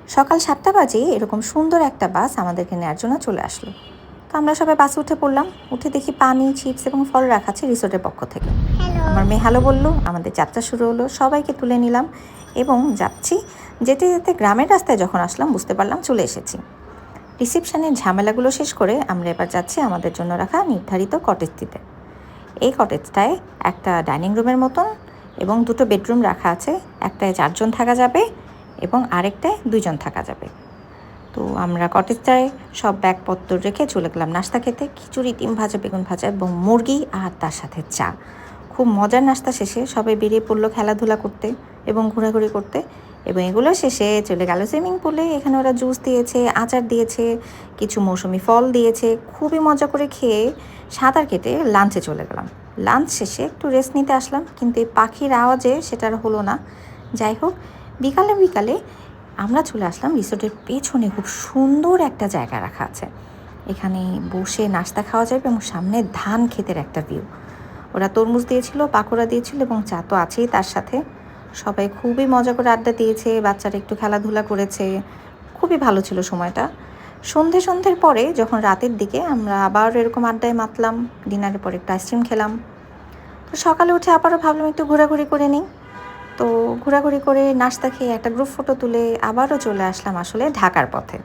সকাল 7টা বাজে এরকম সুন্দর একটা বাস আমাদেরকে নেওয়ার জন্য চলে আসলো। তো আমরা সবাই বাসে উঠে পড়লাম। উঠে দেখি পানি, চিপস এবং ফল রাখা আছে রিসোর্টের পক্ষ থেকে। আমার মেয়ে হ্যালো বলল, আমাদের যাত্রা শুরু হলো। সবাইকে তুলে নিলাম এবং যাচ্ছি। যেতে যেতে গ্রামের রাস্তায় যখন আসলাম বুঝতে পারলাম চলে এসেছি। রিসেপশনের ঝামেলাগুলো শেষ করে আমরা এবার যাচ্ছি আমাদের জন্য রাখা নির্ধারিত কটেজটিতে। এই কটেজটায় একটা ডাইনিং রুমের মতন এবং দুটো বেডরুম রাখা আছে। একটায় 4 জন থাকা যাবে এবং আরেকটায় 2 জন থাকা যাবে। তো আমরা কটেজটায় সব ব্যাগপত্র রেখে চলে গেলাম নাস্তা খেতে। খিচুড়ি, ডিম ভাজা, বেগুন ভাজা এবং মুরগি আর তার সাথে চা। খুব মজার নাস্তা শেষে সবাই বেরিয়ে পড়লো খেলাধুলা করতে এবং ঘোরাঘুরি করতে, এবং এগুলো শেষে চলে গেল সুইমিং পুলে। এখানে ওরা জুস দিয়েছে, আচার দিয়েছে, কিছু মৌসুমি ফল দিয়েছে। খুবই মজা করে খেয়ে সাঁতার কেটে লাঞ্চে চলে গেলাম। লাঞ্চ শেষে একটু রেস্ট নিতে আসলাম, কিন্তু এই পাখির আওয়াজে সেটা আর হলো না। যাই হোক, বিকালে বিকালে আমরা চলে আসলাম রিসোর্টের পেছনে। খুব সুন্দর একটা জায়গা রাখা আছে, এখানে বসে নাস্তা খাওয়া যাবে এবং সামনে ধান ক্ষেতের একটা ভিউ। ওরা তরমুজ দিয়েছিল, পাকোড়া দিয়েছিল এবং চা তো আছেই তার সাথে। সবাই খুবই মজা করে আড্ডা দিয়েছে, বাচ্চারা একটু খেলাধুলা করেছে। খুবই ভালো ছিল সময়টা। সন্ধ্যের পরে যখন রাতের দিকে আমরা আবার এরকম আড্ডায় মাতলাম, ডিনারের পরে একটু আইসক্রিম খেলাম। তো সকালে উঠে আবারও ভাবলাম একটু ঘোরাঘুরি করে নিই। তো ঘোরাঘুরি করে নাস্তা খেয়ে একটা গ্রুপ ফটো তুলে আবারও চলে আসলাম আসলে ঢাকার পথে।